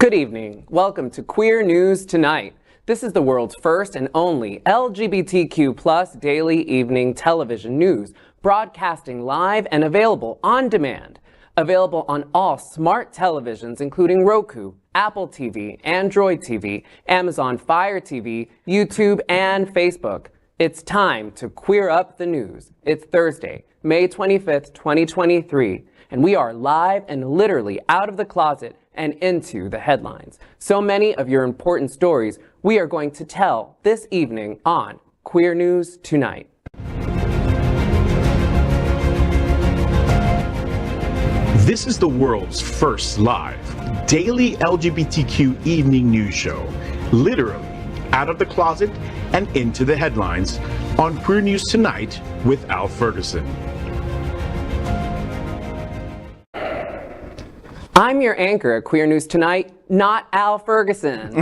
Good evening. Welcome to Queer News Tonight. This is the world's first and only LGBTQ plus daily evening television news, broadcasting live and available on demand. Available on all smart televisions, including Roku, Apple TV, Android TV, Amazon Fire TV, YouTube, and Facebook. It's time to queer up the news. It's Thursday, May 25th, 2023, and we are live and literally out of the closet and into the headlines. So many of your important stories we are going to tell this evening on Queer News Tonight. This is the world's first live daily LGBTQ evening news show, literally out of the closet and into the headlines on Queer News Tonight with Al Ferguson. I'm your anchor at Queer News Tonight, not Al Ferguson.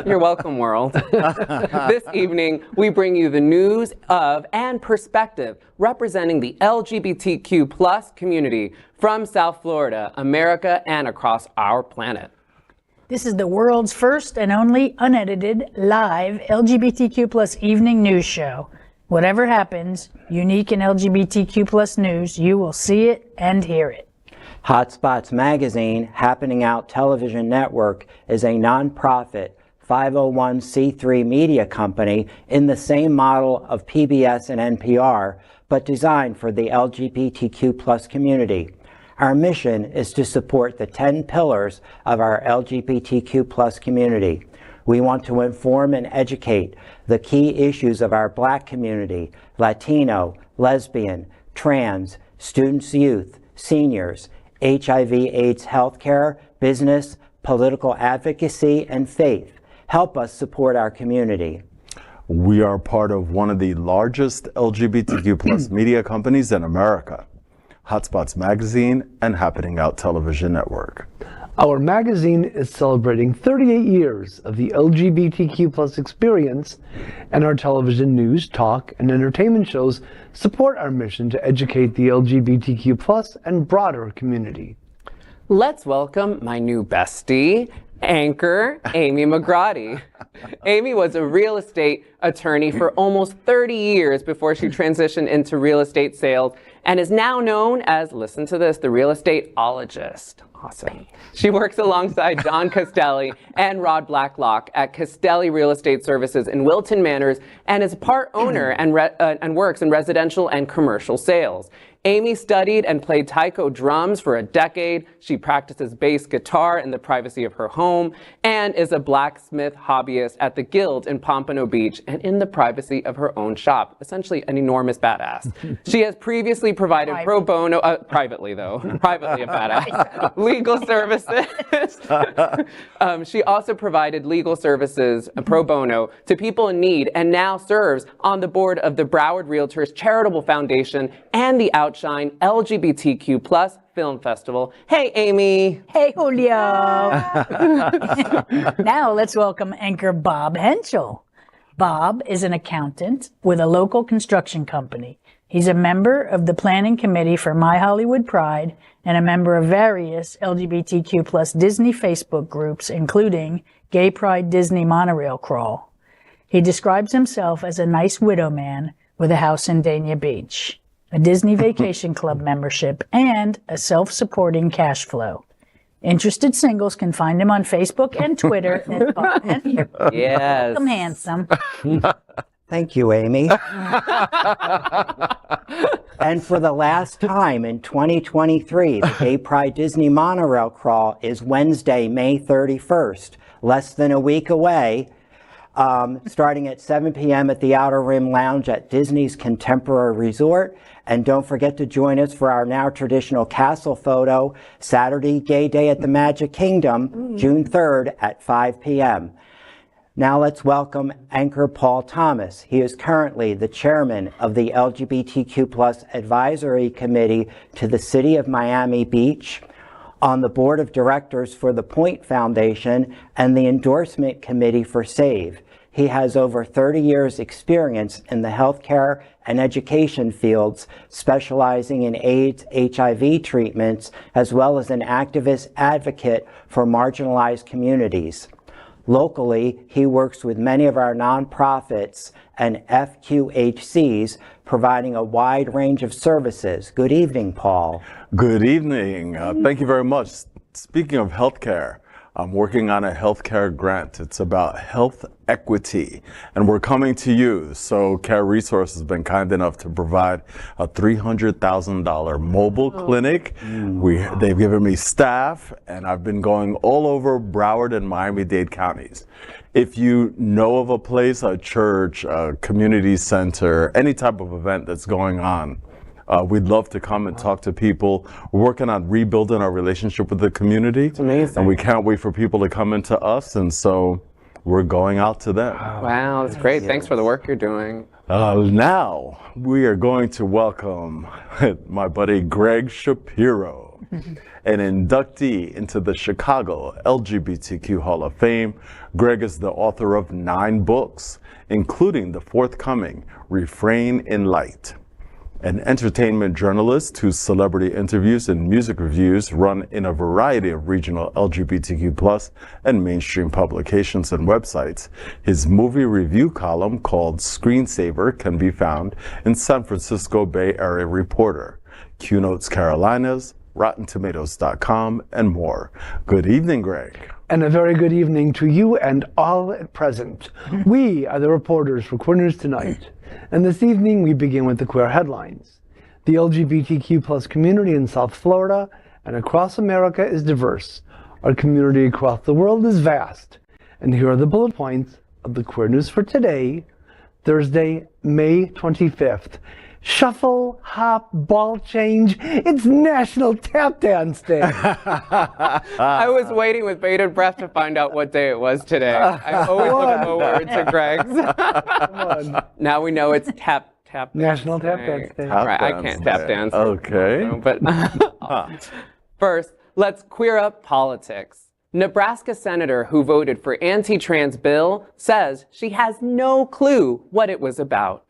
You're welcome, world. This evening, we bring you the news of and perspective representing the LGBTQ plus community from South Florida, America, and across our planet. This is the world's first and only unedited, live LGBTQ plus evening news show. Whatever happens, unique in LGBTQ plus news, you will see it and hear it. Hotspots Magazine, Happening Out Television Network, is a nonprofit 501c3 media company in the same model of PBS and NPR, but designed for the LGBTQ plus community. Our mission is to support the 10 pillars of our LGBTQ plus community. We want to inform and educate the key issues of our Black community, Latino, lesbian, trans, students, youth, seniors, HIV/AIDS healthcare, business, political advocacy, and faith. Help us support our community. We are part of one of the largest LGBTQ plus media companies in America, Hotspots Magazine and Happening Out Television Network. Our magazine is celebrating 38 years of the LGBTQ plus experience, and our television news, talk, and entertainment shows support our mission to educate the LGBTQ plus and broader community. Let's welcome my new bestie, anchor, Amy McGrotty. Amy was a real estate attorney for almost 30 years before she transitioned into real estate sales and is now known as, listen to this, the real estate-ologist. Awesome. She works alongside John Castelli and Rod Blacklock at Castelli Real Estate Services in Wilton Manors and is part owner and works in residential and commercial sales. Amy studied and played taiko drums for a decade. She practices bass guitar in the privacy of her home and is a blacksmith hobbyist at the Guild in Pompano Beach and in the privacy of her own shop. Essentially an enormous badass. She has previously provided pro bono, privately a badass, legal services. She also provided legal services pro bono to people in need and now serves on the board of the Broward Realtors Charitable Foundation and the Outshine LGBTQ plus Film Festival. Hey, Amy. Hey, Julio. Now let's welcome anchor Bob Hentschel. Bob is an accountant with a local construction company. He's a member of the planning committee for My Hollywood Pride and a member of various LGBTQ plus Disney Facebook groups, including Gay Pride Disney Monorail Crawl. He describes himself as a nice widow man with a house in Dania Beach, a Disney Vacation Club membership, and a self-supporting cash flow. Interested singles can find him on Facebook and Twitter. Yes. Welcome, handsome. Thank you, Amy. And for the last time in 2023, the Gay Pride Disney Monorail Crawl is Wednesday, May 31st, less than a week away. Starting at 7 p.m. at the Outer Rim Lounge at Disney's Contemporary Resort. And don't forget to join us for our now traditional castle photo, Saturday Gay Day at the Magic Kingdom, June 3rd at 5 p.m. Now let's welcome anchor Paul Thomas. He is currently the chairman of the LGBTQ plus Advisory Committee to the City of Miami Beach, on the board of directors for the Point Foundation and the endorsement committee for SAVE. He has over 30 years experience in the healthcare and education fields, specializing in AIDS, HIV treatments, as well as an activist advocate for marginalized communities. Locally, he works with many of our nonprofits and FQHCs, providing a wide range of services. Good evening, Paul. Good evening. Thank you very much. Speaking of healthcare, I'm working on a healthcare grant. It's about health equity, and we're coming to you. So Care Resources has been kind enough to provide a $300,000 mobile clinic. They've given me staff, and I've been going all over Broward and Miami-Dade counties. If you know of a place, a church, a community center, any type of event that's going on, we'd love to come and talk to people. We're working on rebuilding our relationship with the community. It's amazing. And we can't wait for people to come into us, and so we're going out to them. Wow, that's great. Thanks for the work you're doing. Now, we are going to welcome my buddy Gregg Shapiro, an inductee into the Chicago LGBTQ Hall of Fame. Gregg is the author of 9 books, including the forthcoming Refrain in Light. An entertainment journalist whose celebrity interviews and music reviews run in a variety of regional LGBTQ+ and mainstream publications and websites. His movie review column called Screensaver can be found in San Francisco Bay Area Reporter, Q Notes Carolinas, RottenTomatoes.com, and more. Good evening, Gregg. And a very good evening to you and all at present. We are the reporters for Queer News Tonight. And this evening we begin with the queer headlines. The LGBTQ+ community in South Florida and across America is diverse. Our community across the world is vast. And here are the bullet points of the queer news for today, Thursday, May 25th. Shuffle, hop, ball change. It's National Tap Dance Day. I was waiting with bated breath to find out what day it was today. I always look forward to Gregg's. Now we know it's tap National Tap Dance Day. Right, I can't tap dance. Okay. But first, let's queer up politics. Nebraska senator who voted for anti-trans bill says she has no clue what it was about.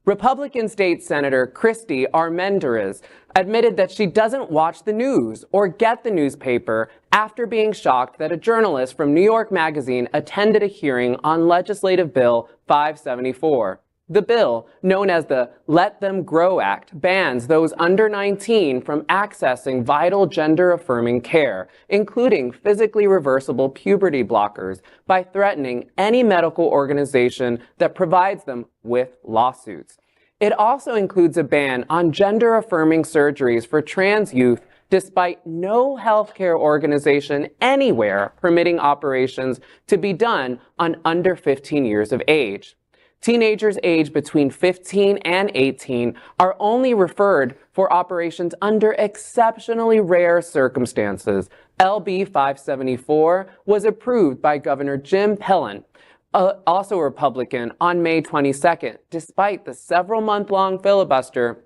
Republican State Senator Christy Armendariz admitted that she doesn't watch the news or get the newspaper after being shocked that a journalist from New York Magazine attended a hearing on Legislative Bill 574. The bill, known as the Let Them Grow Act, bans those under 19 from accessing vital gender-affirming care, including physically reversible puberty blockers, by threatening any medical organization that provides them with lawsuits. It also includes a ban on gender-affirming surgeries for trans youth, despite no healthcare organization anywhere permitting operations to be done on under 15 years of age. Teenagers aged between 15 and 18 are only referred for operations under exceptionally rare circumstances. LB 574 was approved by Governor Jim Pellin, also a Republican, on May 22nd, despite the several-month-long filibuster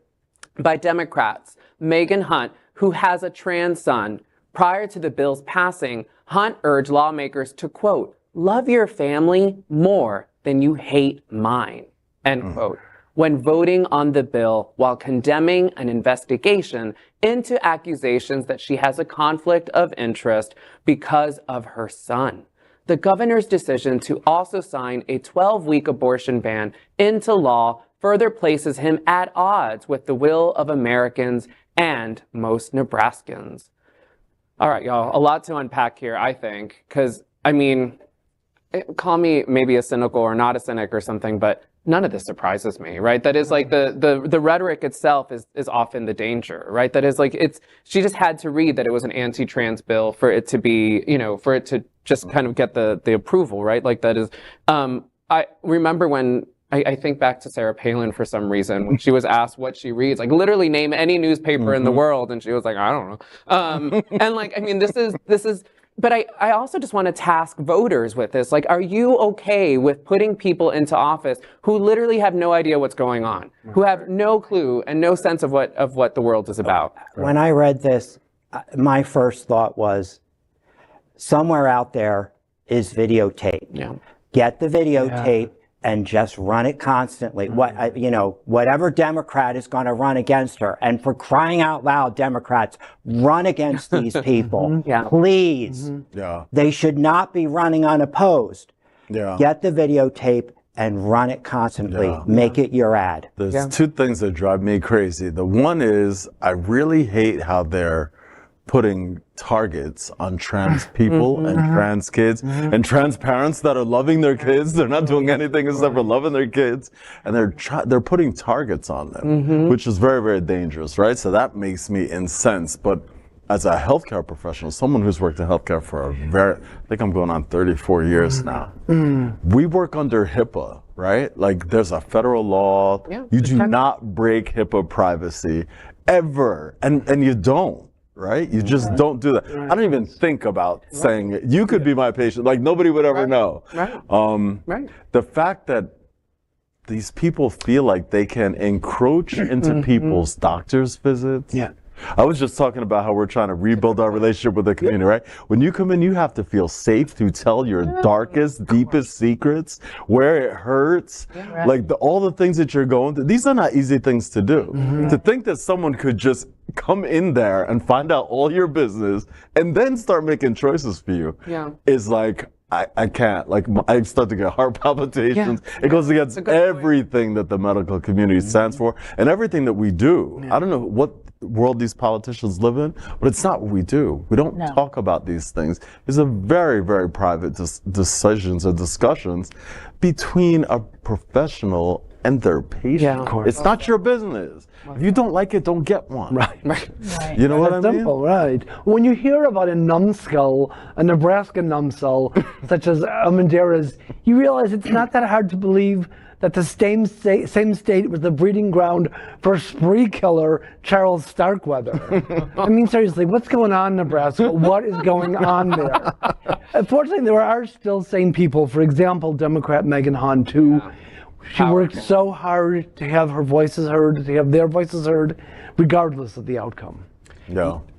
by Democrats. Megan Hunt, who has a trans son, prior to the bill's passing, Hunt urged lawmakers to, quote, love your family more than you hate mine, end quote, when voting on the bill while condemning an investigation into accusations that she has a conflict of interest because of her son. The governor's decision to also sign a 12-week abortion ban into law further places him at odds with the will of Americans and most Nebraskans. All right, y'all, a lot to unpack here, I think, because, I mean, call me maybe a cynical or not a cynic or something, but none of this surprises me, right? That is like the rhetoric itself is often the danger, right? That is like, she just had to read that it was an anti-trans bill for it to be, for it to just kind of get the approval, right? Like that is, I remember when I think back to Sarah Palin for some reason, when she was asked what she reads, like literally name any newspaper in the world. And she was like, I don't know. And like, I mean, this is, but I also just want to task voters with this. Like, are you okay with putting people into office who literally have no idea what's going on, who have no clue and no sense of what the world is about? When I read this, my first thought was, somewhere out there is videotape. Yeah. get the videotape and just run it constantly. Whatever Democrat is going to run against her, and for crying out loud, Democrats, run against these people, please. Yeah. They should not be running unopposed. Yeah. Get the videotape and run it constantly. Make it your ad. There's two things that drive me crazy. The one is I really hate how they're putting targets on trans people and trans kids and trans parents that are loving their kids. They're not doing anything except for loving their kids, and they're putting targets on them, which is very, very dangerous, right? So that makes me incensed. But as a healthcare professional, someone who's worked in healthcare for I think I'm going on 34 years now. We work under HIPAA, right? Like there's a federal law. You do not break HIPAA privacy ever, and you don't. Right? You just don't do that. I don't even think about saying, you could be my patient. Like nobody would ever know. The fact that these people feel like they can encroach into people's doctor's visits. I was just talking about how we're trying to rebuild our relationship with the community, right? When you come in, you have to feel safe to tell your darkest, deepest secrets, where it hurts, like all the things that you're going through. These are not easy things to do. To think that someone could just come in there and find out all your business and then start making choices for you is like, I can't. Like, I start to get heart palpitations. It goes against everything that the medical community stands for and everything that we do. I don't know what world these politicians live in, but it's not what we do. We don't talk about these things. These are very, very private decisions and discussions between a professional and their patient. It's not your business. If you don't like it, don't get one. You know what I mean? Simple, right. When you hear about a numbskull, a Nebraska numbskull, such as Madera's, you realize it's not that hard to believe that the same state was the breeding ground for spree killer Charles Starkweather. I mean, seriously, what's going on in Nebraska? What is going on there? Unfortunately, there are still sane people. For example, Democrat Megan Hunt, who she worked so hard to have her voices heard, to have their voices heard, regardless of the outcome.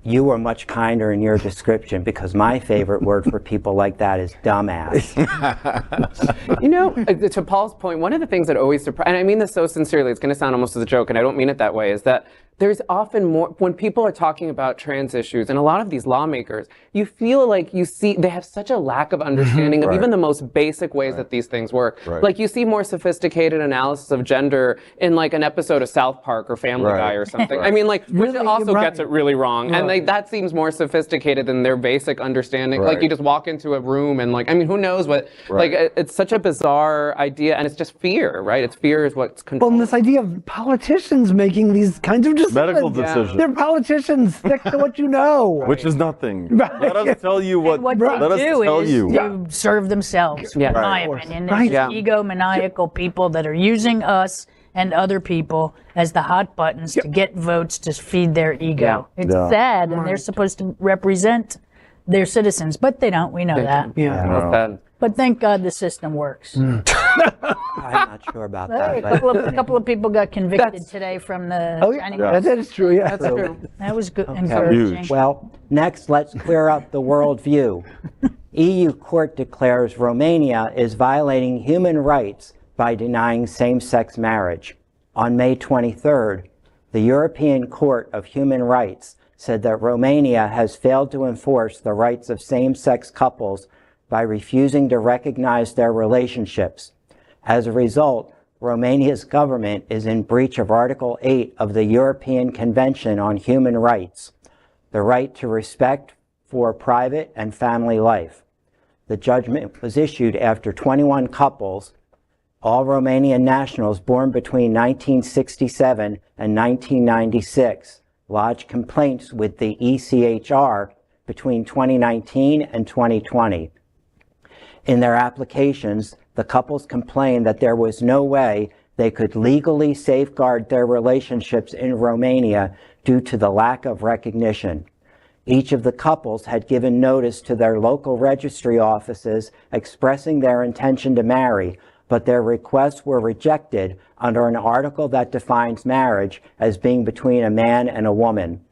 You were much kinder in your description, because my favorite word for people like that is dumbass. You know, to Paul's point, one of the things that always surprises, and I mean this so sincerely, it's going to sound almost as a joke, and I don't mean it that way, is that there's often more, when people are talking about trans issues, and a lot of these lawmakers, you feel like you see, they have such a lack of understanding of even the most basic ways that these things work. Like you see more sophisticated analysis of gender in like an episode of South Park or Family Guy or something. I mean, like, which also gets it really wrong. And like, that seems more sophisticated than their basic understanding. Like you just walk into a room and like, I mean, who knows what, like it's such a bizarre idea, and it's just fear, right? It's fear is what's controlling. Well, and this idea of politicians making these kinds of decisions. Medical decisions. They're politicians. Stick to what you know. Which is nothing. Let us tell you what. What let us they do tell is you. to serve themselves, in my opinion. There's egomaniacal people that are using us and other people as the hot buttons to get votes to feed their ego. It's sad, and they're supposed to represent their citizens, but they don't. We know that. But thank God the system works. I'm not sure about that. A couple of people got convicted today from the signing. That is true, That's true. That was good, encouraging. Well, next, let's clear up the worldview. EU court declares Romania is violating human rights by denying same-sex marriage. On May 23rd, the European Court of Human Rights said that Romania has failed to enforce the rights of same-sex couples by refusing to recognize their relationships. As a result, Romania's government is in breach of Article 8 of the European Convention on Human Rights, the right to respect for private and family life. The judgment was issued after 21 couples, all Romanian nationals born between 1967 and 1996, lodged complaints with the ECHR between 2019 and 2020. In their applications, the couples complained that there was no way they could legally safeguard their relationships in Romania due to the lack of recognition. Each of the couples had given notice to their local registry offices expressing their intention to marry, but their requests were rejected under an article that defines marriage as being between a man and a woman.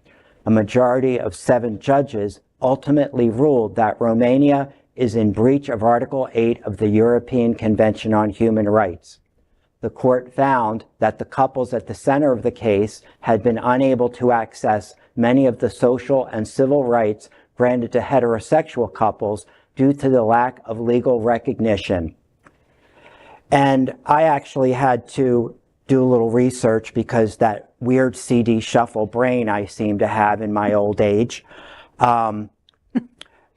A majority of 7 judges ultimately ruled that Romania is in breach of Article 8 of the European Convention on Human Rights. The court found that the couples at the center of the case had been unable to access many of the social and civil rights granted to heterosexual couples due to the lack of legal recognition. And I actually had to do a little research because that weird CD shuffle brain I seem to have in my old age.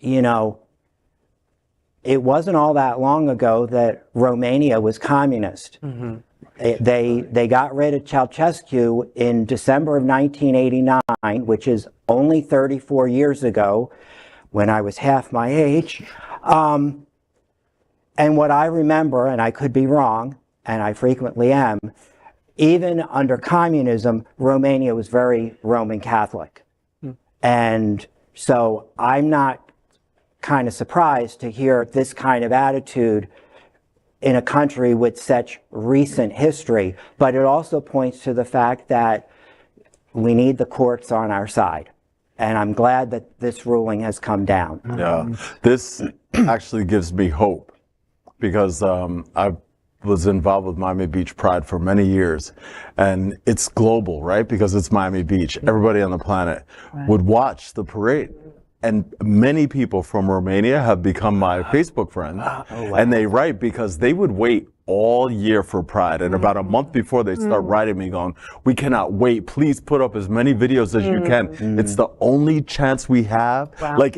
You know, it wasn't all that long ago that Romania was communist. Mm-hmm. They got rid of Ceausescu in December of 1989, which is only 34 years ago, when I was half my age. And what I remember, and I could be wrong, and I frequently am, even under communism, Romania was very Roman Catholic. And so I'm not kind of surprised to hear this kind of attitude in a country with such recent history, but it also points to the fact that we need the courts on our side. And I'm glad that this ruling has come down. Yeah, this actually gives me hope because I was involved with Miami Beach Pride for many years, and it's global, right? Because it's Miami Beach. Everybody on the planet would watch the parade. And many people from Romania have become my Facebook friends. And they write because they would wait all year for Pride. And about a month before, they start writing me going, we cannot wait. Please put up as many videos as you can. It's the only chance we have. Like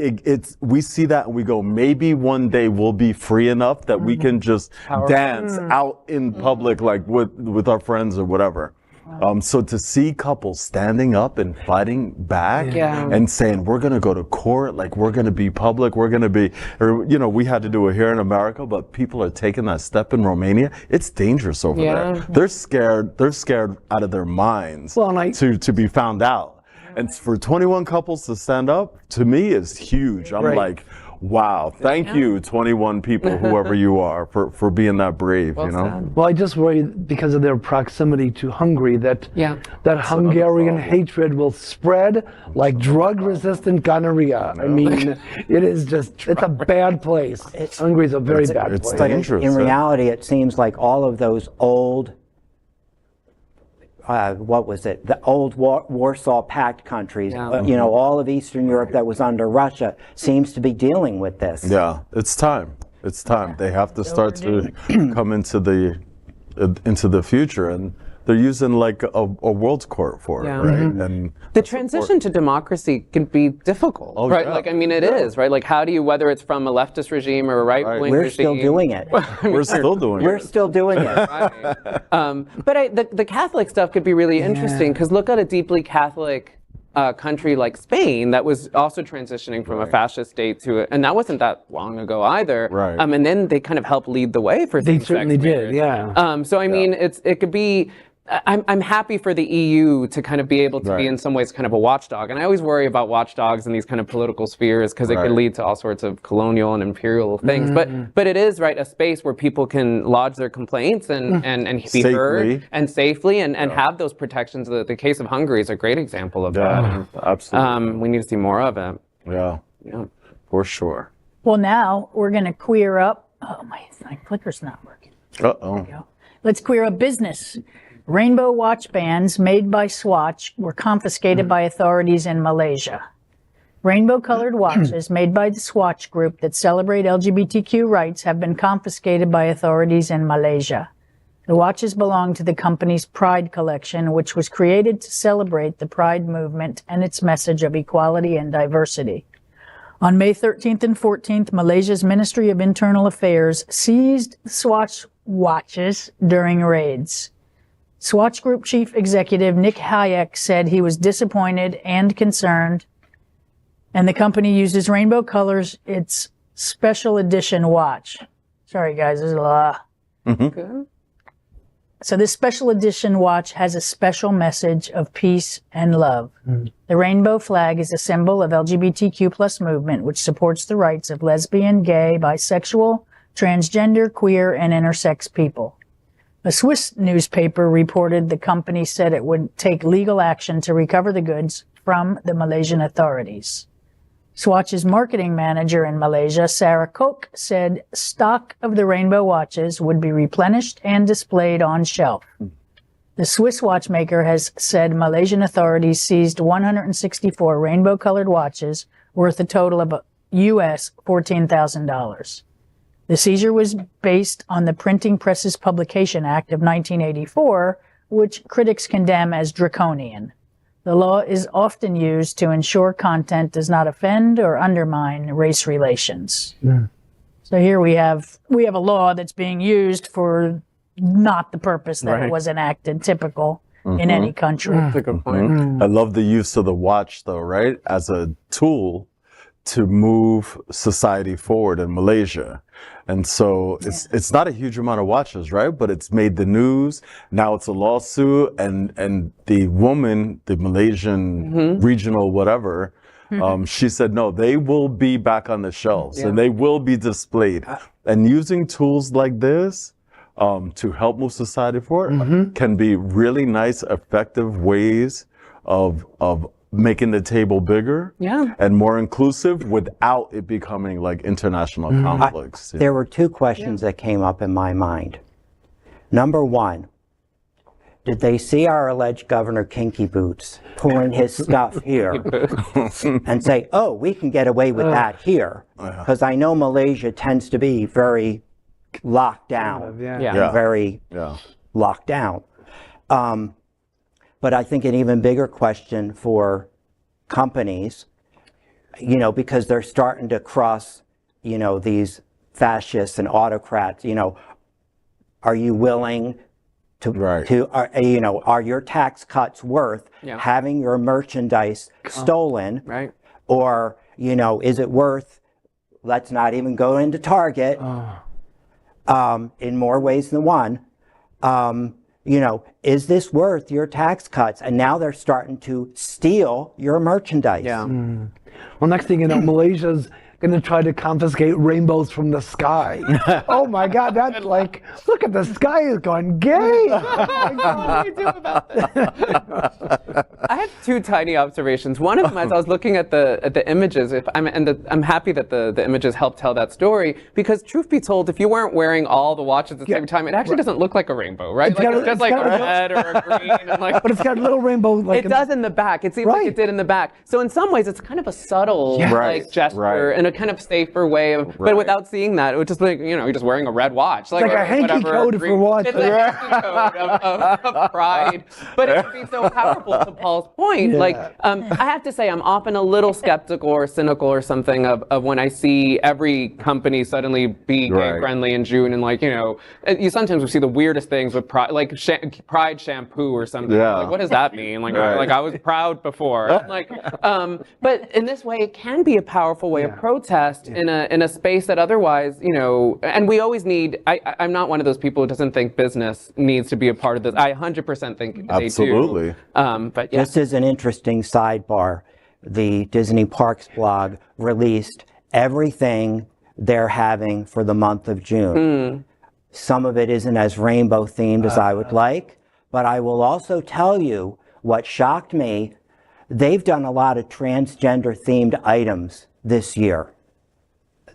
we see that and we go, maybe one day we'll be free enough that we can just dance out in public, like with our friends or whatever. So to see couples standing up and fighting back and saying, we're going to go to court, like we're going to be public, we're going to be, or, you know, we had to do it here in America, but people are taking that step in Romania. It's dangerous over there. They're scared out of their minds to be found out. And for 21 couples to stand up, to me, is huge. I'm like, wow, thank you, 21 people, whoever you are, for being that brave, you know? Well, I just worry because of their proximity to Hungary that Hungarian hatred will spread like drug-resistant gonorrhea. I mean, it's a bad place. Hungary's a very bad place. But in reality, it seems like all of those old the old Warsaw Pact countries, you know, all of Eastern Europe that was under Russia seems to be dealing with this. Yeah, it's time. It's time. They have to start to come into the future, and they're using like a world's court for it, right? And the transition to democracy can be difficult, right? Like, I mean, it is, right? Like, how do you, whether it's from a leftist regime or a right-wing regime? We're still doing it. We're still doing it. We're still doing it. But the Catholic stuff could be really interesting, because look at a deeply Catholic country like Spain that was also transitioning from a fascist state to and that wasn't that long ago either. Right. And then they kind of helped lead the way for They certainly did, So I mean, it could be. I'm happy for the EU to kind of be able to be in some ways kind of a watchdog. And I always worry about watchdogs in these kind of political spheres because it can lead to all sorts of colonial and imperial things. But it is, right, a space where people can lodge their complaints and be heard and safely and have those protections. The case of Hungary is a great example of that. Absolutely. We need to see more of it. Yeah, for sure. Well, now we're going to queer up. Oh, my clicker's not working. Uh-oh. Let's queer up business. Rainbow watch bands made by Swatch were confiscated by authorities in Malaysia. Rainbow-colored watches made by the Swatch group that celebrate LGBTQ rights have been confiscated by authorities in Malaysia. The watches belong to the company's Pride collection, which was created to celebrate the Pride movement and its message of equality and diversity. On May 13th and 14th, Malaysia's Ministry of Internal Affairs seized the Swatch watches during raids. Swatch Group Chief Executive Nick Hayek said he was disappointed and concerned, and the company uses rainbow colors, its special edition watch. Sorry guys, there's a lot. Okay. So this special edition watch has a special message of peace and love. The rainbow flag is a symbol of LGBTQ plus movement, which supports the rights of lesbian, gay, bisexual, transgender, queer, and intersex people. A Swiss newspaper reported the company said it would take legal action to recover the goods from the Malaysian authorities. Swatch's marketing manager in Malaysia, Sarah Koch, said stock of the rainbow watches would be replenished and displayed on shelf. The Swiss watchmaker has said Malaysian authorities seized 164 rainbow-colored watches worth a total of US $14,000. The seizure was based on the Printing Presses Publication Act of 1984, which critics condemn as draconian. The law is often used to ensure content does not offend or undermine race relations. So here we have a law that's being used for not the purpose that it was enacted, typical in any country. That's a good point. I love the use of the watch, though, right? As a tool to move society forward in Malaysia. And so it's not a huge amount of watches, right? But it's made the news. Now it's a lawsuit, and the woman, the Malaysian regional whatever, she said, no, they will be back on the shelves and they will be displayed. And using tools like this to help move society forward can be really nice, effective ways of making the table bigger and more inclusive without it becoming like international conflicts. There were two questions that came up in my mind. Number one, did they see our alleged Governor Kinky Boots pulling his stuff here and say, oh, we can get away with that here? Because I know Malaysia tends to be very locked down, very locked down. But I think an even bigger question for companies, because they're starting to cross, these fascists and autocrats, are you willing to, are your tax cuts worth having your merchandise stolen? Or, is it worth, let's not even go into Target, in more ways than one, is this worth your tax cuts? And now they're starting to steal your merchandise. Well, next thing you know, Malaysia's going to try to confiscate rainbows from the sky. Oh my God, that's like, look at the sky is going gay. What do you do about that? I have two tiny observations. One of them, as I was looking at the images, I'm happy that the images help tell that story, because truth be told, if you weren't wearing all the watches at the same time, it actually doesn't look like a rainbow, right? It's just like a red or a green. And like, but it's got a little rainbow. Like it does in the back. It seems like it did in the back. So in some ways, it's kind of a subtle gesture and a kind of safer way of, but without seeing that, it was just like, you're just wearing a red watch. Like a hanky code for watch. It's a hanky code of pride. But it can be so powerful, to Paul's point. I have to say, I'm often a little skeptical or cynical or something of when I see every company suddenly be gay friendly in June, and you sometimes see the weirdest things with pride, like pride shampoo or something. Like, what does that mean? Like I was proud before. But in this way, it can be a powerful way of protest in a space that otherwise, and we always need, I'm not one of those people who doesn't think business needs to be a part of this. I 100% think they do. But This is an interesting sidebar. The Disney Parks blog released everything they're having for the month of June. Some of it isn't as rainbow themed as I would like, but I will also tell you what shocked me. They've done a lot of transgender themed items this year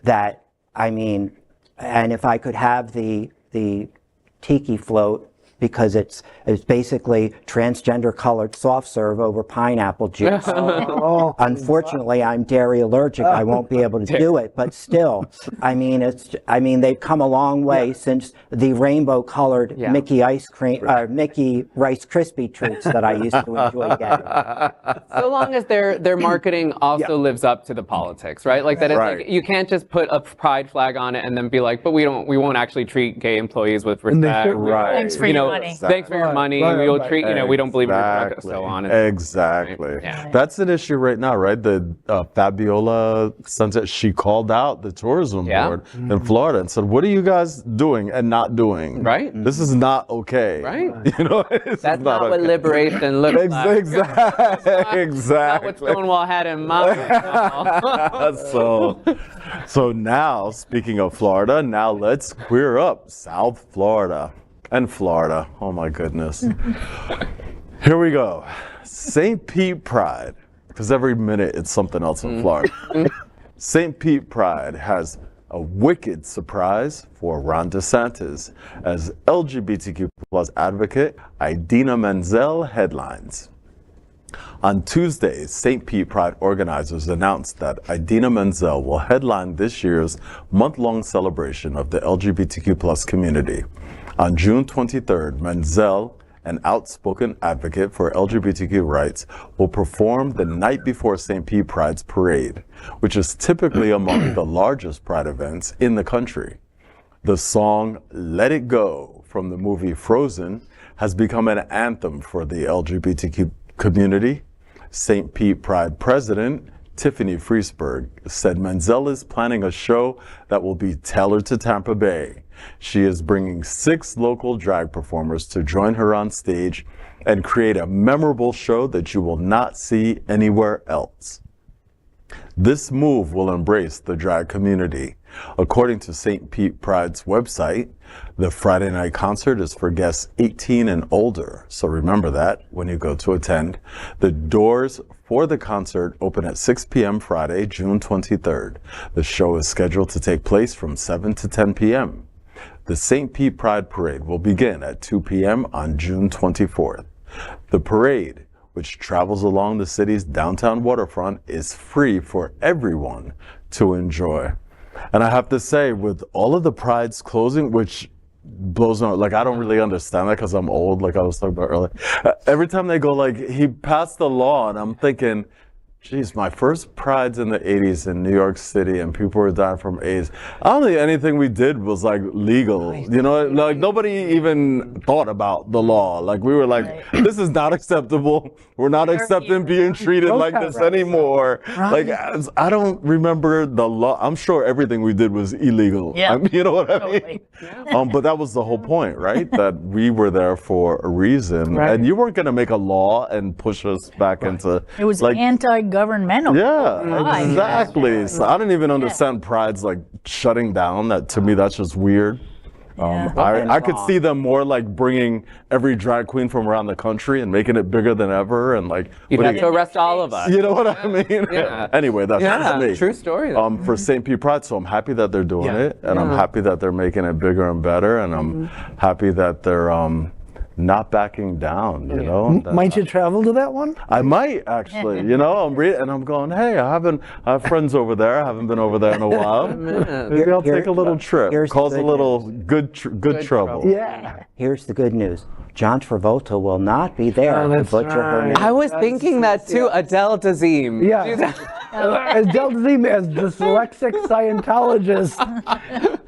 that, and if I could have the tiki float, because it's basically transgender colored soft serve over pineapple juice. Unfortunately, I'm dairy allergic. I won't be able to do it, but still, they've come a long way since the rainbow colored Mickey ice cream, Mickey Rice Krispie treats that I used to enjoy getting. So long as their marketing also lives up to the politics, right? Like that, it's like, you can't just put a pride flag on it and then be like, but we won't actually treat gay employees with respect. Thanks for your money. Thanks for your money. We'll treat, we don't believe in your so on. Exactly. That's an issue right now, right? The Fabiola Sunset, she called out the tourism board in Florida and said, what are you guys doing and not doing? Right. This is not okay. Right. That's not what liberation looks like. Exactly. Not what Stonewall had in mind. So now, speaking of Florida, now let's queer up South Florida. And Florida, oh my goodness. Here we go. St. Pete Pride because every minute it's something else in Florida. St. Pete Pride has a wicked surprise for Ron DeSantis as LGBTQ plus advocate Idina Menzel headlines. On Tuesday, St. Pete Pride organizers announced that Idina Menzel will headline this year's month-long celebration of the LGBTQ plus community. On June 23rd, Menzel, an outspoken advocate for LGBTQ rights, will perform the night before St. Pete Pride's parade, which is typically among the largest pride events in the country. The song Let It Go from the movie Frozen has become an anthem for the LGBTQ community. St. Pete Pride President Tiffany Friesberg said Menzel is planning a show that will be tailored to Tampa Bay. She is bringing 6 local drag performers to join her on stage and create a memorable show that you will not see anywhere else. This move will embrace the drag community. According to St. Pete Pride's website, the Friday night concert is for guests 18 and older, so remember that when you go to attend. The doors for the concert open at 6 p.m. Friday, June 23rd. The show is scheduled to take place from 7 to 10 p.m. The St. Pete Pride Parade will begin at 2 p.m. on June 24th. The parade, which travels along the city's downtown waterfront, is free for everyone to enjoy. And I have to say, with all of the prides closing, which blows me, like, I don't really understand that because I'm old, like I was talking about earlier. Every time they go, like, he passed the law, and I'm thinking, geez, my first prides in the 80s in New York City, and people were dying from AIDS. I don't think anything we did was, like, legal. You know, like, nobody even thought about the law. Like, we were like, this is not acceptable. We're not accepting being treated like this anymore. Like, I don't remember the law. I'm sure everything we did was illegal. Yeah. I mean, you know what I mean? But that was the whole point, right? That we were there for a reason. And you weren't going to make a law and push us back into, It was like, anti-governmental. yeah, exactly. So I don't even understand prides like shutting down. That to me, that's just weird. I could see them more like bringing every drag queen from around the country and making it bigger than ever, and like You'd have to arrest all of us. you know what I mean? Yeah. Anyway, that's just me. True story. For St. Pete Pride, so I'm happy that they're doing it, and I'm happy that they're making it bigger and better, and I'm happy that they're not backing down, you know. Might you travel to that one? I might actually, you know. I'm going. Hey, I have friends over there. I haven't been over there in a while. Maybe I'll take a little trip. Cause a little good trouble. Yeah. Here's the good news. John Travolta will not be there to that's butcher her right. name. I was thinking that too. Adele Dazeem. Yeah. Adele Dazeem as dyslexic Scientologist.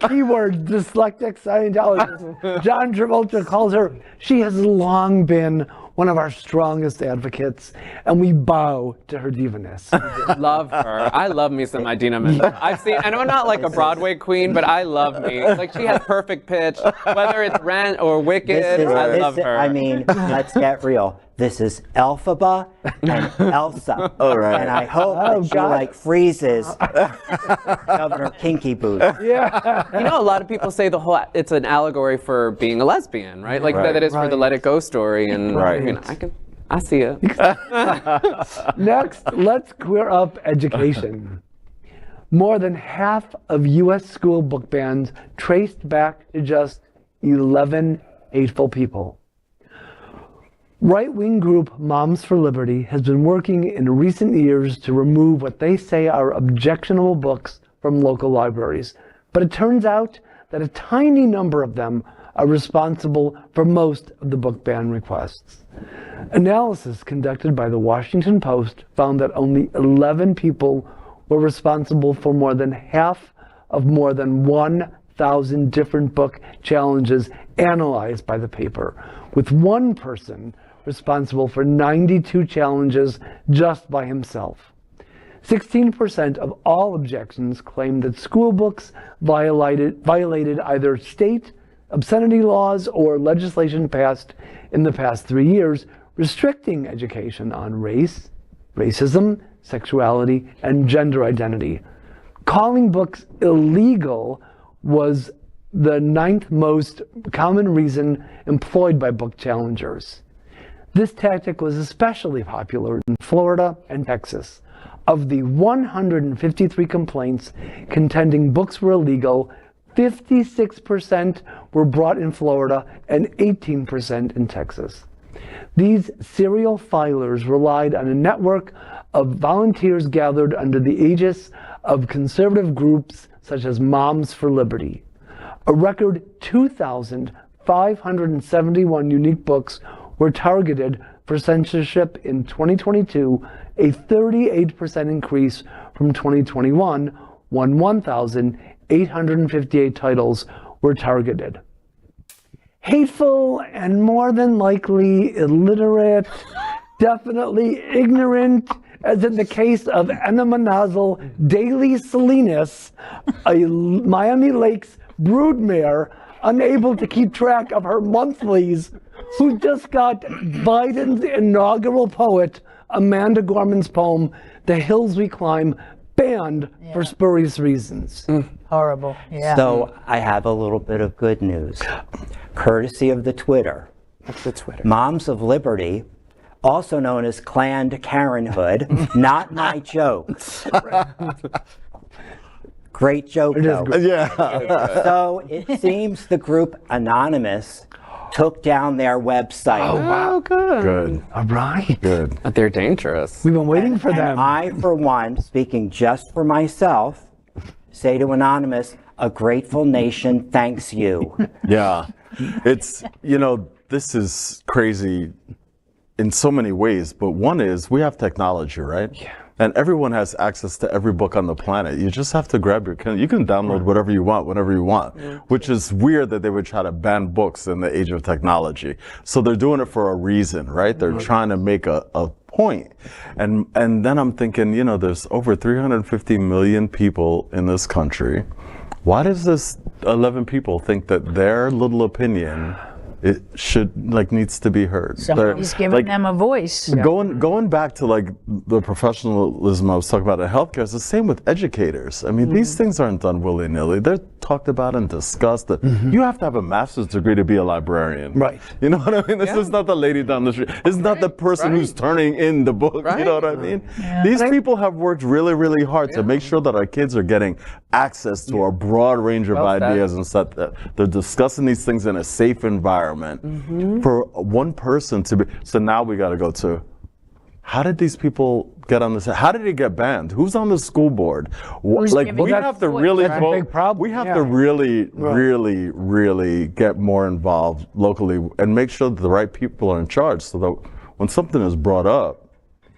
Keyword dyslexic Scientologist. John Travolta calls her. She has long been one of our strongest advocates, and we bow to her divaness. Love her. I love me some Idina Menzel. I've seen, and I'm not like a Broadway queen, but I love me. Like, she has perfect pitch, whether it's Rent or Wicked. I love her. I mean, let's get real. This is Elphaba and Elsa. All right. And I hope that she like freezes Governor Kinky Boots. Yeah. You know, a lot of people say it's an allegory for being a lesbian, right? Like that it is for the Let It Go story, and you know, I see it. Next, let's queer up education. More than half of U.S. school book bans traced back to just 11 hateful people. Right-wing group Moms for Liberty has been working in recent years to remove what they say are objectionable books from local libraries. But it turns out that a tiny number of them are responsible for most of the book ban requests. Analysis conducted by the Washington Post found that only 11 people were responsible for more than half of more than 1,000 different book challenges analyzed by the paper, with one person responsible for 92 challenges just by himself. 16% of all objections claimed that school books violated either state obscenity laws or legislation passed in the past 3 years restricting education on race, racism, sexuality, and gender identity. Calling books illegal was the 9th most common reason employed by book challengers. This tactic was especially popular in Florida and Texas. Of the 153 complaints contending books were illegal, 56% were brought in Florida and 18% in Texas. These serial filers relied on a network of volunteers gathered under the aegis of conservative groups such as Moms for Liberty. A record 2,571 unique books were targeted for censorship in 2022, a 38% increase from 2021, when 1,858 titles were targeted. Hateful and more than likely illiterate, definitely ignorant, as in the case of Enema Nozzle Daily Salinas, a Miami Lakes broodmare unable to keep track of her monthlies, who just got Biden's inaugural poet, Amanda Gorman's poem, The Hills We Climb, banned for spurious reasons. Horrible. Yeah. So I have a little bit of good news. Courtesy of the Twitter. What's the Twitter? Moms of Liberty, also known as Planned Parenthood, not my jokes. Great joke, though. Yeah. So it seems the group Anonymous took down their website. Oh, wow. Good. Good. All right. Good. But they're dangerous. We've been waiting for them. I, for one, speaking just for myself, say to Anonymous, a grateful nation thanks you. Yeah. It's, this is crazy in so many ways, but one is we have technology, right? Yeah. And everyone has access to every book on the planet. You just have to grab your Kindle. You can download whatever you want, whenever you want, which is weird that they would try to ban books in the age of technology. So they're doing it for a reason, right? They're trying to make a point. And then I'm thinking, there's over 350 million people in this country. Why does this 11 people think that their little opinion needs to be heard? Somebody's giving them a voice. Going back to the professionalism I was talking about in healthcare, it's the same with educators. I mean, these things aren't done willy-nilly. They're talked about and discussed. You have to have a master's degree to be a librarian. Right. You know what I mean? This is not the lady down the street. It's not the person who's turning in the book. You know what I mean? Yeah. These people have worked really, really hard to make sure that our kids are getting access to a broad range of ideas and stuff. That they're discussing these things in a safe environment. For one person to be, so now we got to go to, how did these people get on this? How did it get banned? Who's on the school board? We have to really really get more involved locally and make sure that the right people are in charge, so that when something is brought up,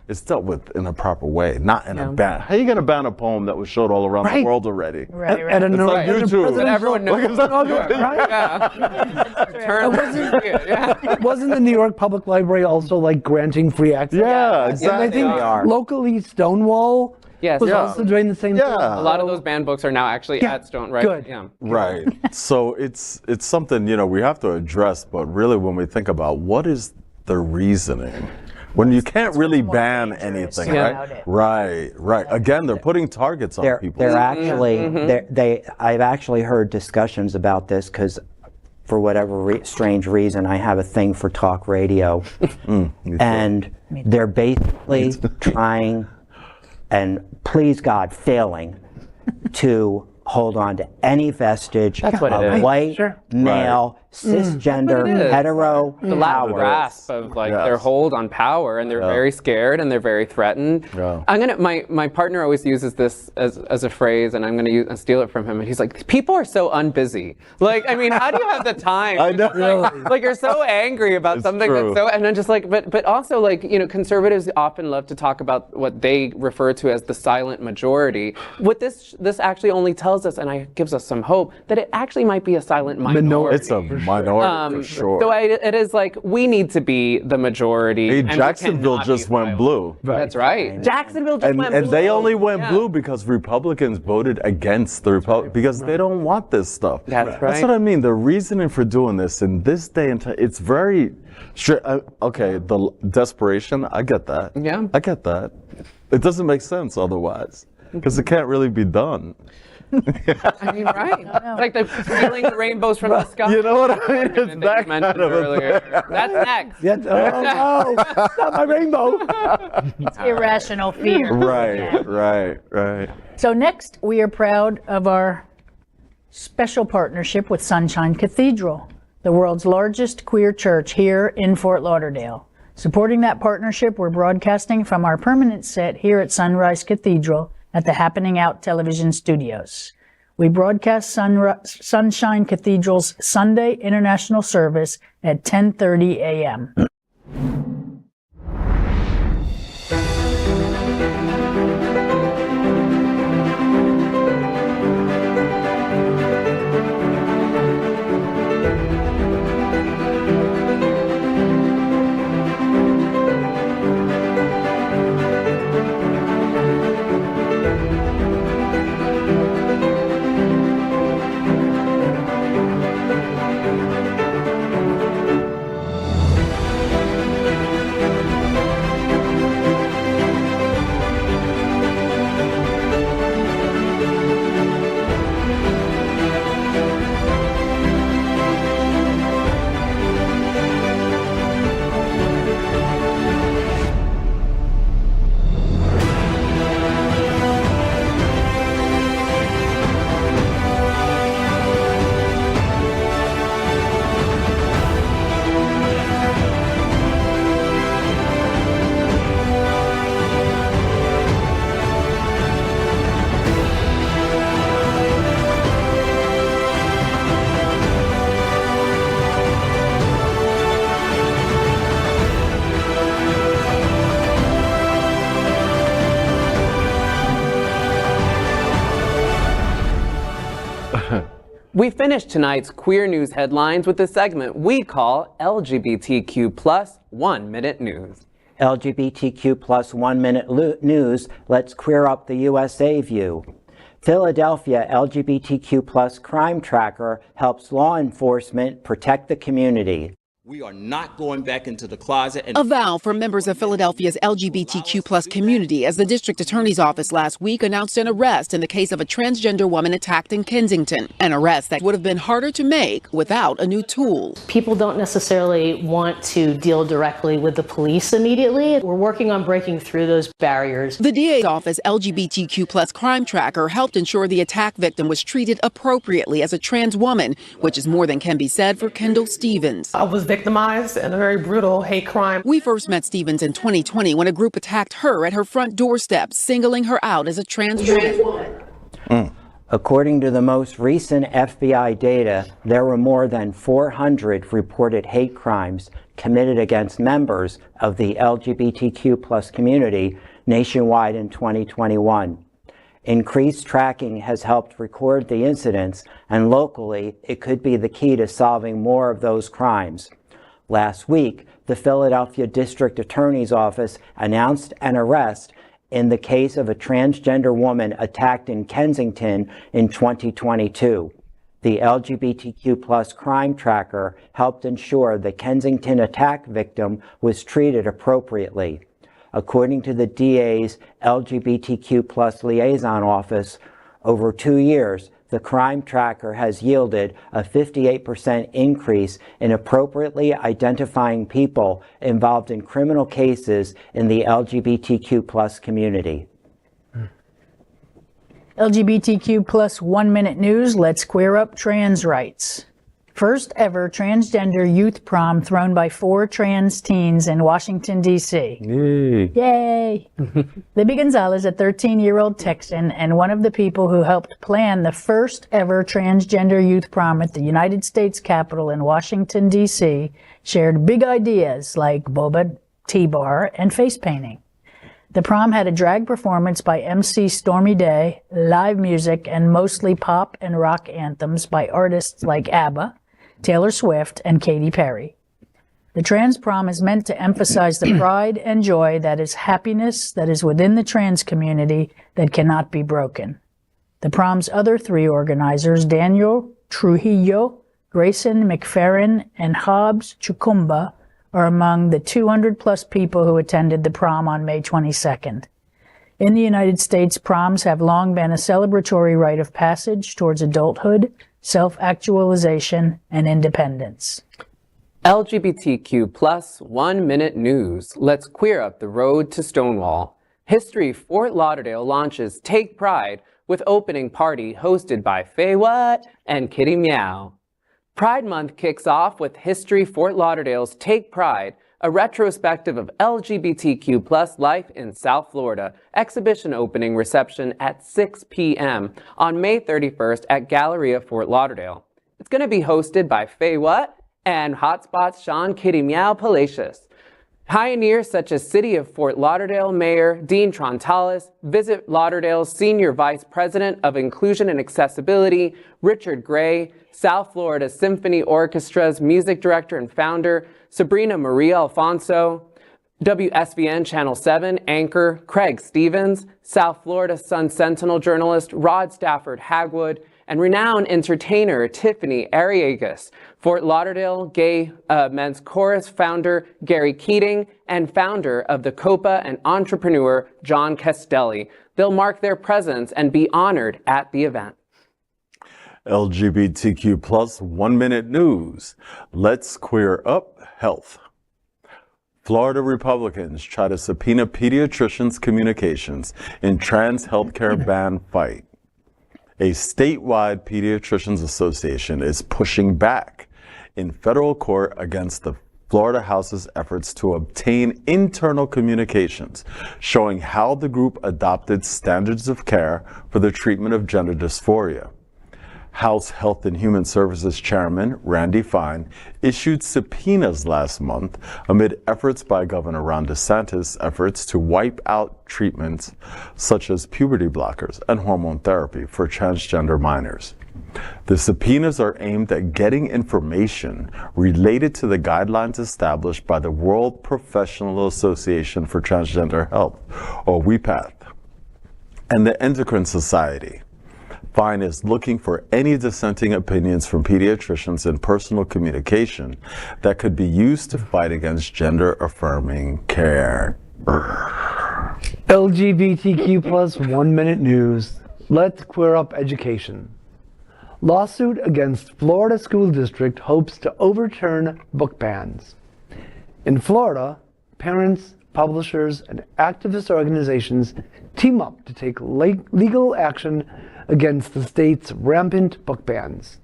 it's dealt with in a proper way, not in a ban. How are you going to ban a poem that was showed all around the world already? Right. It's on YouTube. That everyone knows. Wasn't the New York Public Library also granting free access? Yeah, exactly. And I think locally Stonewall was also doing the same thing. A lot of those banned books are now actually at Stone, right? Good. Yeah. Right. So it's something, we have to address, but really when we think about what is the reasoning, when you can't really ban anything, right? Right. Again, they're putting targets on people. They're actually, I've actually heard discussions about this because for whatever strange reason, I have a thing for talk radio. And they're basically trying, and please God, failing to hold on to any vestige of white, male, cisgender, hetero the lack of grasp of their hold on power, and they're very scared and they're very threatened. My partner always uses this as a phrase, and I'm gonna steal it from him, and he's like, people are so unbusy. I mean, how do you have the time? I know. You're so angry about something that's so, and then just but also conservatives often love to talk about what they refer to as the silent majority. What this actually only tells us, and gives us some hope, that it actually might be a silent minority. It's a minority for sure. So it is we need to be the majority. Hey, Jacksonville just went blue. That's right. Jacksonville just went blue. And they only went blue because Republicans voted against the Republic because they don't want this stuff. That's right. That's what I mean. The reasoning for doing this in this day and time, it's very okay. The desperation, I get that. Yeah, I get that. It doesn't make sense otherwise because it can't really be done. I mean, right. It's like the stealing the rainbows from the sky. You know what I mean? It's that that you mentioned kind of a earlier. thing. That's next. Yeah, oh no, not my rainbow. Irrational fear. Right. So next, we are proud of our special partnership with Sunshine Cathedral, the world's largest queer church here in Fort Lauderdale. Supporting that partnership, we're broadcasting from our permanent set here at Sunrise Cathedral at the Happening Out television studios. We broadcast Sunshine Cathedral's Sunday International Service at 10:30 a.m. We finish tonight's queer news headlines with a segment we call LGBTQ plus 1 Minute News. LGBTQ plus 1 minute news, let's queer up the USA view. Philadelphia LGBTQ plus crime tracker helps law enforcement protect the community. We are not going back into the closet. A vow for members of Philadelphia's LGBTQ plus community as the district attorney's office last week announced an arrest in the case of a transgender woman attacked in Kensington. An arrest that would have been harder to make without a new tool. People don't necessarily want to deal directly with the police immediately. We're working on breaking through those barriers. The DA's office LGBTQ plus crime tracker helped ensure the attack victim was treated appropriately as a trans woman, which is more than can be said for Kendall Stevens. I was victimized in a very brutal hate crime. We first met Stevens in 2020 when a group attacked her at her front doorstep, singling her out as a trans woman. According to the most recent FBI data, there were more than 400 reported hate crimes committed against members of the LGBTQ plus community nationwide in 2021. Increased tracking has helped record the incidents, and locally, it could be the key to solving more of those crimes. Last week, the Philadelphia District Attorney's Office announced an arrest in the case of a transgender woman attacked in Kensington in 2022. The LGBTQ plus crime tracker helped ensure the Kensington attack victim was treated appropriately. According to the DA's LGBTQ plus liaison office, over 2 years, the crime tracker has yielded a 58% increase in appropriately identifying people involved in criminal cases in the LGBTQ plus community. LGBTQ plus 1 minute news, let's queer up trans rights. First ever transgender youth prom thrown by 4 trans teens in Washington, D.C. Yay! Libby Gonzalez, a 13-year-old Texan and one of the people who helped plan the first ever transgender youth prom at the United States Capitol in Washington, D.C., shared big ideas like boba, T-bar, and face painting. The prom had a drag performance by MC Stormy Day, live music, and mostly pop and rock anthems by artists like ABBA, Taylor Swift, and Katy Perry. The trans prom is meant to emphasize the pride and joy that is happiness that is within the trans community that cannot be broken. The prom's other 3 organizers, Daniel Trujillo, Grayson McFerrin, and Hobbs Chukumba, are among the 200 plus people who attended the prom on May 22nd. In the United States, proms have long been a celebratory rite of passage towards adulthood, self-actualization, and independence. LGBTQ plus 1 minute news. Let's queer up the road to Stonewall. History Fort Lauderdale launches Take Pride with opening party hosted by FayWhat and Kitty Meow. Pride Month kicks off with History Fort Lauderdale's Take Pride, a retrospective of LGBTQ plus life in South Florida, exhibition opening reception at 6 p.m. on May 31st at Galleria Fort Lauderdale. It's going to be hosted by FayWhat and Hotspot's Sean Kitty Meow Palacios. Pioneers such as City of Fort Lauderdale Mayor Dean Trontalis, Visit Lauderdale's Senior Vice President of Inclusion and Accessibility, Richard Gray, South Florida Symphony Orchestra's Music Director and Founder, Sabrina Maria Alfonso, WSVN Channel 7 anchor Craig Stevens, South Florida Sun-Sentinel journalist Rod Stafford Hagwood, and renowned entertainer Tiffany Arriagas, Fort Lauderdale Gay Men's Chorus founder Gary Keating, and founder of the COPA and entrepreneur John Castelli. They'll mark their presence and be honored at the event. LGBTQ plus 1 minute news. Let's queer up health. Florida Republicans try to subpoena pediatricians' communications in trans healthcare ban fight. A statewide pediatricians association is pushing back in federal court against the Florida House's efforts to obtain internal communications showing how the group adopted standards of care for the treatment of gender dysphoria. House Health and Human Services Chairman Randy Fine issued subpoenas last month amid efforts by Governor Ron DeSantis' efforts to wipe out treatments such as puberty blockers and hormone therapy for transgender minors. The subpoenas are aimed at getting information related to the guidelines established by the World Professional Association for Transgender Health, or WPATH, and the Endocrine Society. Fine is looking for any dissenting opinions from pediatricians in personal communication that could be used to fight against gender-affirming care. LGBTQ plus 1 minute news. Let's queer up education. Lawsuit against Florida School District hopes to overturn book bans. In Florida, parents, publishers, and activist organizations team up to take legal action against the state's rampant book bans.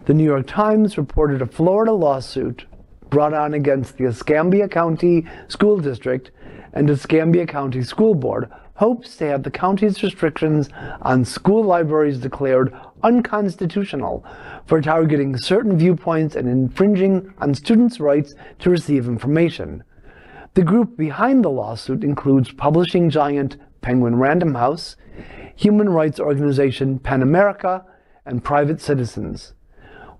The New York Times reported a Florida lawsuit brought on against the Escambia County School District and Escambia County School Board hopes to have the county's restrictions on school libraries declared unconstitutional for targeting certain viewpoints and infringing on students' rights to receive information. The group behind the lawsuit includes publishing giant Penguin Random House, human rights organization PEN America, and private citizens.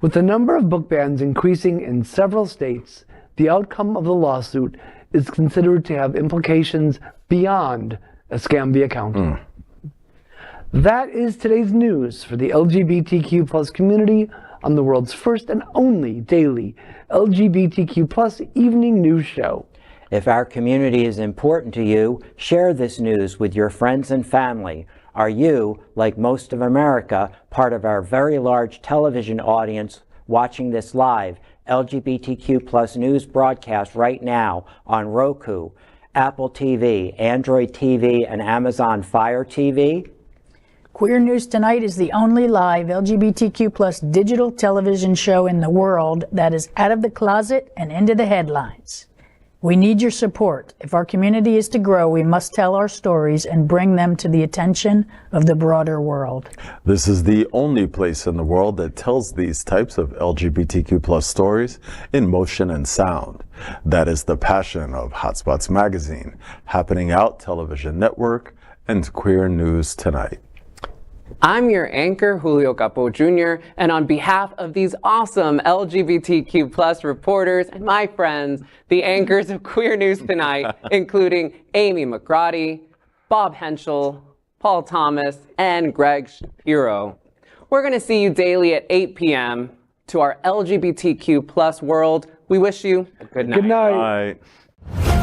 With the number of book bans increasing in several states, the outcome of the lawsuit is considered to have implications beyond Escambia County. That is today's news for the LGBTQ plus community on the world's first and only daily LGBTQ plus evening news show. If our community is important to you, share this news with your friends and family. Are you, like most of America, part of our very large television audience watching this live LGBTQ plus news broadcast right now on Roku, Apple TV, Android TV, and Amazon Fire TV? Queer News Tonight is the only live LGBTQ plus digital television show in the world that is out of the closet and into the headlines. We need your support. If our community is to grow, we must tell our stories and bring them to the attention of the broader world. This is the only place in the world that tells these types of LGBTQ plus stories in motion and sound. That is the passion of Hotspots Magazine, Happening Out Television Network, and Queer News Tonight. I'm your anchor, Julio Capo Jr., and on behalf of these awesome LGBTQ plus reporters and my friends, the anchors of Queer News Tonight, including Amy McGrotty, Bob Hentschel, Paul Thomas, and Gregg Shapiro. We're going to see you daily at 8 p.m. to our LGBTQ plus world. We wish you a good night. Good night. Bye.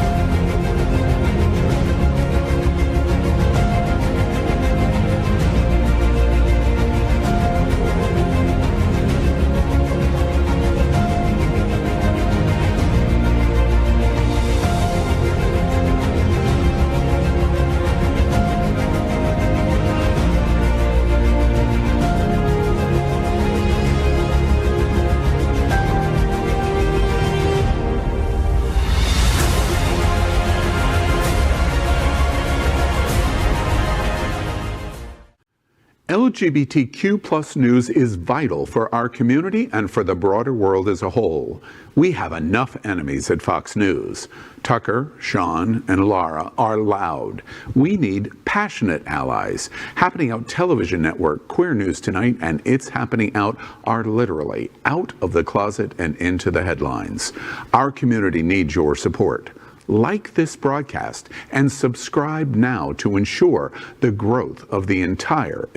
LGBTQ plus news is vital for our community and for the broader world as a whole. We have enough enemies at Fox News. Tucker, Sean, and Lara are loud. We need passionate allies. Happening Out Television Network, Queer News Tonight, and It's Happening Out are literally out of the closet and into the headlines. Our community needs your support. Like this broadcast and subscribe now to ensure the growth of the entire